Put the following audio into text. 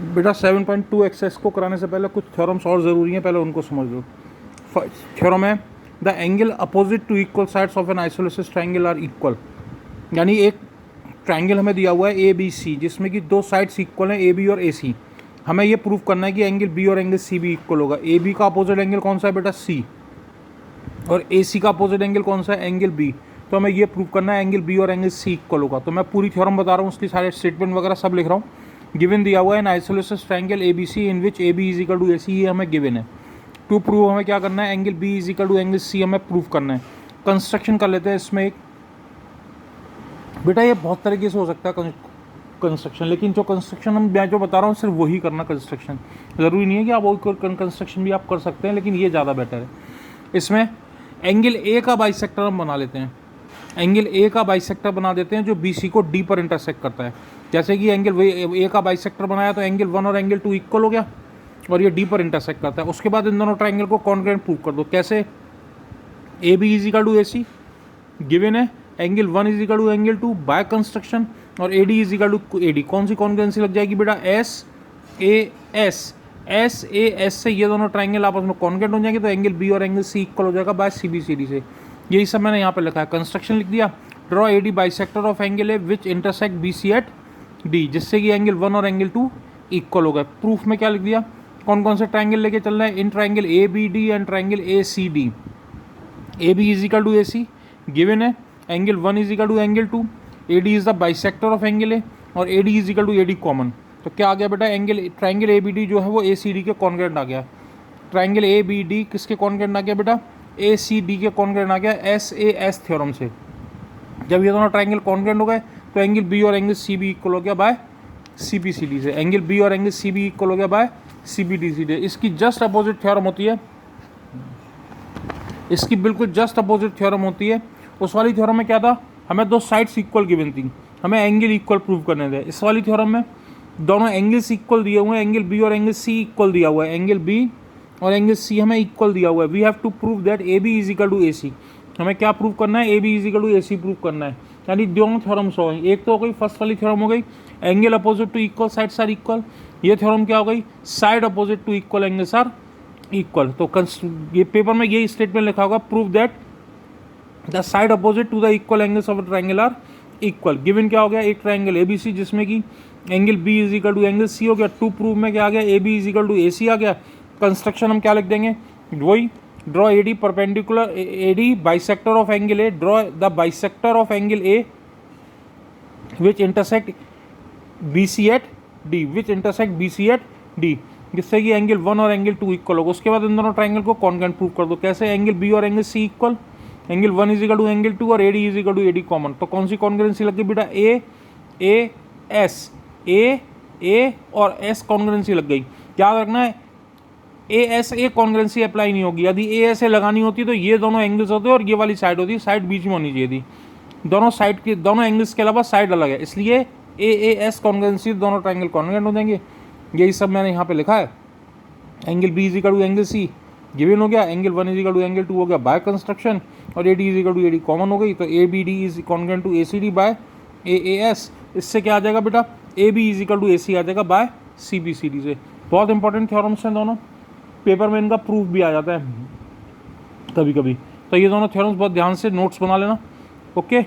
बेटा 7.2 एक्सेस को कराने से पहले कुछ थ्योरम्स और ज़रूरी हैं, पहले उनको समझ लो। थ्योरम है the angle opposite to equal sides of an isosceles triangle are equal. यानी एक ट्रायंगल हमें दिया हुआ है ए बी सी, जिसमें कि दो साइड्स इक्वल हैं ए बी और ए सी। हमें ये प्रूव करना है कि एंगल बी और एंगल सी भी इक्वल होगा। ए बी का अपोजिट एंगल कौन सा है बेटा? सी। और ए सी का अपोजिट एंगल कौन सा है? Angle b. तो हमें ये प्रूव करना है एंगल बी और एंगल सी इक्वल होगा। तो मैं पूरी थ्योरम बता रहा हूँ, उसकी सारे स्टेटमेंट वगैरह सब लिख रहा हूँ। गिवन दिया हुआ है an isosceles triangle A B C in which A B is equal to A C, ये हमें गिवन है। टू प्रूव हमें क्या करना है? Angle B is equal to angle सी हमें प्रूव करना है। कंस्ट्रक्शन कर लेते हैं इसमें एक। बेटा ये बहुत तरीके से हो सकता है कंस्ट्रक्शन, लेकिन जो कंस्ट्रक्शन मैं जो बता रहा हूँ सिर्फ वही करना कंस्ट्रक्शन। ज़रूरी नहीं है कि आप वो कंस्ट्रक्शन भी आप कर सकते हैं, लेकिन ये ज़्यादा बेटर है। इसमें एंगल ए का बाइसेक्टर हम बना लेते हैं। एंगल ए का बाइसेक्टर बना देते हैं जो बी सी को डी पर इंटरसेक्ट करता है। जैसे कि एंगल ए का बाइसेक्टर बनाया तो एंगल 1 और एंगल 2 इक्वल हो गया और ये डी पर इंटरसेक्ट करता है। उसके बाद इन दोनों ट्रायंगल को कॉन्ग्रुएंट प्रूव कर दो। कैसे? A B is equal to A C given है, angle 1 is equal to angle 2 by construction, और A D is equal to A D. कौन सी कॉन्ग्रुएंसी लग जाएगी बेटा? S A S. S A S से ये दोनों ट्रायंगल आपस में कॉन्ग्रुएंट हो जाएंगे तो एंगल बी और एंगल सी इक्वल हो जाएगा by c b c d से। यही सब मैंने यहाँ पे लिखा है। कंस्ट्रक्शन लिख दिया। Draw A D bisector of angle A which intersect B C at D, जिससे कि एंगल 1 और एंगल 2 इक्वल हो गए। प्रूफ में क्या लिख दिया? कौन कौन से ट्रायंगल लेके चल रहा है? In triangle A B D and triangle A C D. A B is equal to A C given है, angle 1 is equal to angle 2, A D is the bisector of angle A और A D is equal to A D common. तो क्या आ गया बेटा? Angle triangle A B D जो है वो ए सी डी के कॉन्ग्रुएंट आ गया। ट्रायंगल ए बी डी किसके कॉन्ग्रुएंट आ गया बेटा? ए सी डी के कॉन्ग्रुएंट आ गया एस ए एस थ्योरम से। जब ये दोनों ट्रायंगल कॉन्ग्रुएंट हो गए तो एंगल बी और एंगल सी बी इक्वल हो गया by c b c d से। एंगल बी और एंगल सी बी इक्वल हो गया by c b d c d. इसकी जस्ट अपोजिट थ्योरम होती है, इसकी बिल्कुल जस्ट अपोजिट थ्योरम होती है। उस वाली थ्योरम में क्या था? हमें दो साइड्स इक्वल गिवन थी, हमें एंगल इक्वल प्रूव करने थे। इस वाली थ्योरम में दोनों एंगल्स इक्वल दिए हुए हैं, एंगल बी और एंगल सी इक्वल दिया हुआ है। एंगल बी और एंगल सी हमें इक्वल दिया हुआ है। We have to prove that A B is equal to A C. हमें क्या प्रूव करना है? A B is equal to A C prove करना है। यानी दोनों थ्योरम्स हो गई। एक तो हो गई फर्स्ट वाली थ्योरम हो गई angle opposite to equal sides are equal. ये थ्योरम क्या हो गई? Side opposite to equal angles are equal. तो ये पेपर में यही स्टेटमेंट लिखा होगा, prove that the side opposite to the equal angles of triangle are equal. Given क्या हो गया? एक ट्रायंगल ए बी सी जिसमें कि angle B is equal to angle C हो गया। टू प्रूव में क्या आ गया? A B is equal to ए सी आ गया। कंस्ट्रक्शन हम क्या लिख देंगे? वही draw A D perpendicular A D bisector of angle A, draw the bisector of angle A which intersect B C at D, which intersect B C at D, जिससे कि angle 1 और एंगल 2 इक्वल होगा। उसके बाद इन दोनों triangle को congruent prove कर दो। कैसे? एंगल बी और angle C equal, angle 1 is equal to angle 2 और A D is equal to A D common. तो कौन सी कॉन्ग्रुएंसी लग गई बेटा? ए एस, ए और एस कॉन्ग्रुएंसी लग गई। याद रखना है A S A congruency apply नहीं होगी। यदि ए एस ए लगानी होती तो ये दोनों एंगल्स होते और ये वाली साइड होती, साइड बीच में होनी चाहिए थी। दोनों साइड के दोनों एंगल्स के अलावा साइड अलग है, इसलिए ए एस कॉन्ग्रुएंसी दोनों ट्रायंगल कॉन्ग्रुएंट हो जाएंगे। यही सब मैंने यहाँ पे लिखा है। Angle B is equal to angle c given हो गया, angle 1 is equal to angle 2 हो गया बाय कंस्ट्रक्शन, और A D is equal to A D common हो गई। तो a B d is congruent to A C d by a s. इससे क्या आ जाएगा बेटा? ए बी इज इक्वल टू ए सी आ जाएगा by c b c d से। बहुत इंपॉर्टेंट थ्योरम्स हैं दोनों, पेपर में इनका प्रूफ भी आ जाता है कभी कभी। तो ये दोनों थ्योरम्स बहुत ध्यान से नोट्स बना लेना। ओके।